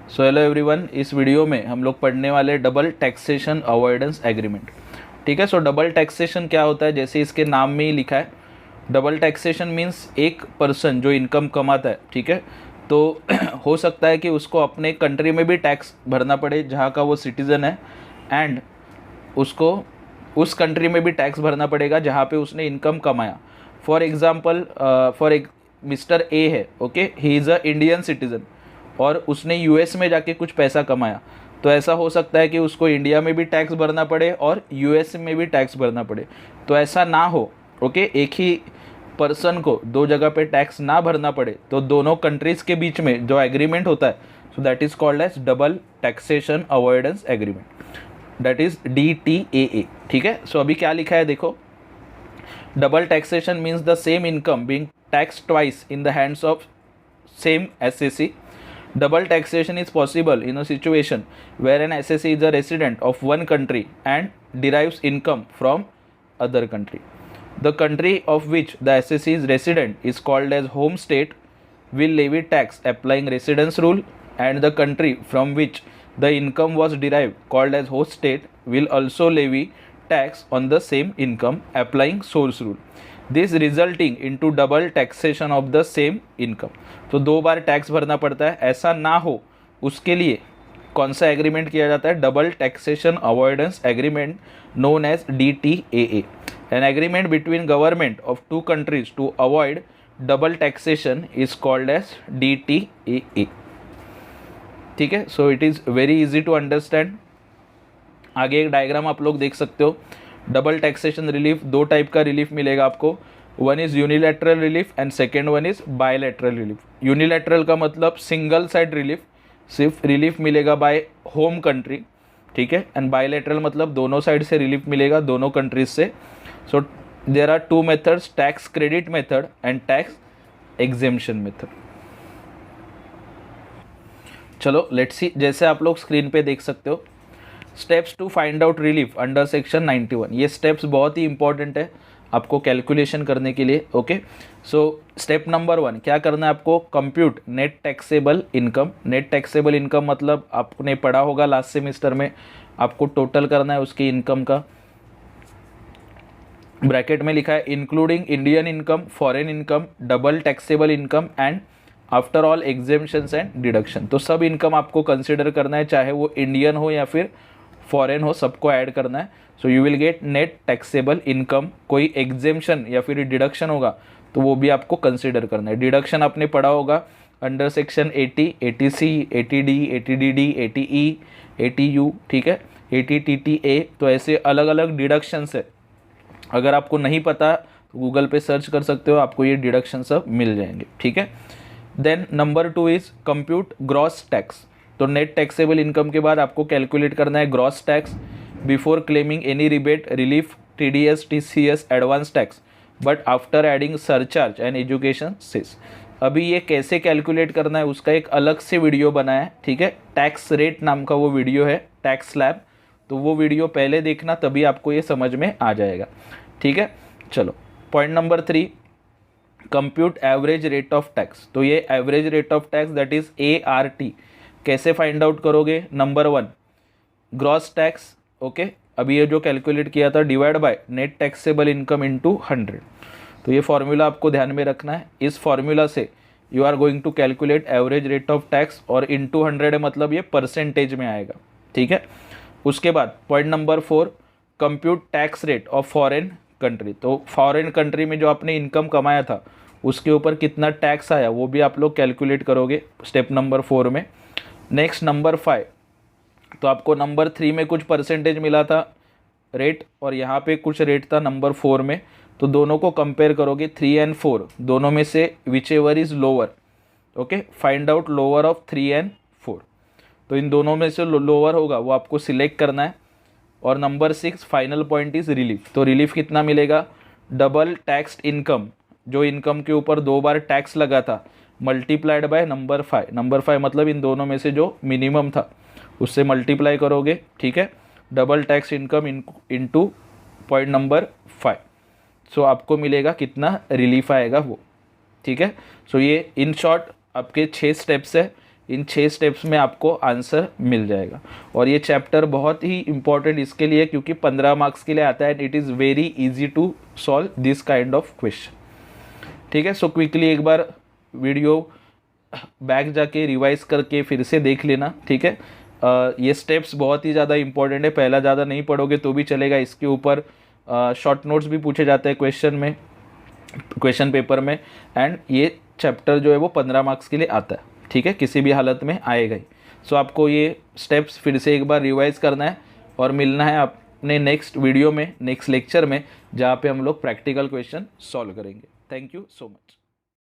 So hello everyone, इस video में हम लोग पढ़ने वाले डबल टैक्सेशन अवॉइडेंस एग्रीमेंट। ठीक है। सो डबल टैक्सेशन क्या होता है, जैसे इसके नाम में ही लिखा है, डबल टैक्सेशन मीन्स एक पर्सन जो इनकम कमाता है, ठीक है, तो हो सकता है कि उसको अपने कंट्री में भी टैक्स भरना पड़े जहाँ का वो सिटीज़न है, एंड उसको उस कंट्री में भी टैक्स भरना पड़ेगा जहाँ पे उसने इनकम कमाया। फॉर एग्ज़ाम्पल, मिस्टर ए है, okay, he is a Indian citizen और उसने यूएस में जाके कुछ पैसा कमाया, तो ऐसा हो सकता है कि उसको इंडिया में भी टैक्स भरना पड़े और यूएस में भी टैक्स भरना पड़े। तो ऐसा ना हो, ओके, एक ही पर्सन को दो जगह पे टैक्स ना भरना पड़े, तो दोनों कंट्रीज़ के बीच में जो एग्रीमेंट होता है, so that is called as double taxation avoidance agreement, that is DTAA। ठीक है। सो अभी क्या लिखा है देखो, double taxation means the same income being taxed twice in the hands of same SAC. Double taxation is possible in a situation where an SAC is a resident of one country and derives income from other country. The country of which the SAC is resident is called as home state, will levy tax applying residence rule, and the country from which the income was derived, called as host state, will also levy tax on the same income applying source rule. This resulting into double taxation of the same income. तो दो बार tax भरना पड़ता है, ऐसा ना हो उसके लिए कौन सा एग्रीमेंट किया जाता है, double taxation avoidance agreement known as DTAA, an agreement between government of two countries to avoid double taxation is called as DTAA। ठीक है। So it is very easy to understand. आगे एक डायग्राम आप लोग देख सकते हो। डबल टैक्सेशन रिलीफ, दो टाइप का रिलीफ मिलेगा आपको, one is unilateral relief and second one is bilateral relief. Unilateral का मतलब सिंगल साइड रिलीफ, सिर्फ रिलीफ मिलेगा बाय होम कंट्री, ठीक है, एंड बायलैटरल मतलब दोनों साइड से रिलीफ मिलेगा, दोनों कंट्रीज से। So there are two methods, tax credit method and tax exemption method. चलो लेट्स सी, जैसे आप लोग स्क्रीन पे देख सकते हो, steps to find out relief under section 91। ये स्टेप्स बहुत ही इंपॉर्टेंट है आपको कैलकुलेशन करने के लिए। ओके। सो स्टेप नंबर 1 क्या करना है आपको, compute net taxable income. Net taxable income मतलब आपने पढ़ा होगा लास्ट सेमेस्टर में, आपको टोटल करना है उसकी इनकम का। ब्रैकेट में लिखा है including Indian income, foreign income, double taxable income and after all exemptions and deduction. तो सब इनकम आपको कंसिडर करना है, चाहे वो इंडियन हो या फिर फॉरेन हो, सबको ऐड करना है। So you will get net taxable income. कोई एग्जेम्पशन या फिर डिडक्शन होगा तो वो भी आपको कंसिडर करना है। डिडक्शन आपने पढ़ा होगा under section 80, 80C, 80D, 80DD, 80E, 80U, ठीक है, 80TTA। तो ऐसे अलग अलग डिडक्शंस है, अगर आपको नहीं पता तो गूगल पे सर्च कर सकते हो, आपको ये डिडक्शन सब मिल जाएंगे, ठीक है। Then number 2 is compute gross tax. तो नेट टैक्सेबल इनकम के बाद आपको कैलकुलेट करना है gross tax before claiming any rebate, relief, TDS, TCS, advance tax, but after adding surcharge and education cess. अभी ये कैसे कैलकुलेट करना है उसका एक अलग से वीडियो बना है, ठीक है, टैक्स रेट नाम का वो वीडियो है, टैक्स स्लैब। तो वो वीडियो पहले देखना, तभी आपको ये समझ में आ जाएगा, ठीक है। चलो point number 3, compute average rate of tax. तो ये average rate of tax that is ART कैसे फाइंड आउट करोगे, नंबर 1 ग्रॉस टैक्स, ओके, अभी ये जो कैलकुलेट किया था, divide by net taxable income into 100। तो ये फॉर्मूला आपको ध्यान में रखना है। इस फॉर्मूला से you are going to calculate average rate of tax, और इनटू 100 मतलब ये परसेंटेज में आएगा, ठीक है। उसके बाद point number 4, compute tax rate of foreign country. तो फॉरेन कंट्री में जो आपने इनकम कमाया था उसके ऊपर कितना टैक्स आया वो भी आप लोग कैलकुलेट करोगे स्टेप नंबर 4 में। नेक्स्ट नंबर 5, तो आपको नंबर 3 में कुछ परसेंटेज मिला था रेट, और यहाँ पे कुछ रेट था नंबर 4 में, तो दोनों को कंपेयर करोगे 3 एंड 4, दोनों में से which ever is lower, okay, find out lower of 3 and 4। तो इन दोनों में से लोअर होगा वो आपको सिलेक्ट करना है। और number 6 final point is relief. तो रिलीफ कितना मिलेगा, डबल टैक्स्ड इनकम, जो इनकम के ऊपर दो बार टैक्स लगा था, मल्टीप्लाइड बाय नंबर 5। नंबर 5 मतलब इन दोनों में से जो मिनिमम था उससे मल्टीप्लाई करोगे, ठीक है, double tax income into point number 5। सो आपको मिलेगा कितना रिलीफ आएगा वो, ठीक है। सो ये इन शॉर्ट आपके 6 स्टेप्स है इन 6 स्टेप्स में आपको आंसर मिल जाएगा। और ये चैप्टर बहुत ही इंपॉर्टेंट इसके लिए क्योंकि 15 मार्क्स के लिए आता है and it is very easy to solve this kind of question. ठीक है, सो क्विकली एक बार वीडियो बैक जाके रिवाइज करके फिर से देख लेना। ठीक है, ये स्टेप्स बहुत ही ज़्यादा इंपॉर्टेंट है, पहला ज़्यादा नहीं पढ़ोगे तो भी चलेगा। इसके ऊपर शॉर्ट नोट्स भी पूछे जाते हैं क्वेश्चन पेपर में, एंड ये चैप्टर जो है वो 15 मार्क्स के लिए आता है। ठीक है, किसी भी हालत में आएगा ही। सो आपको ये स्टेप्स फिर से एक बार रिवाइज करना है और मिलना है अपने नेक्स्ट वीडियो में, नेक्स्ट लेक्चर में, जहाँ पे हम लोग प्रैक्टिकल क्वेश्चन सॉल्व करेंगे। Thank you so much.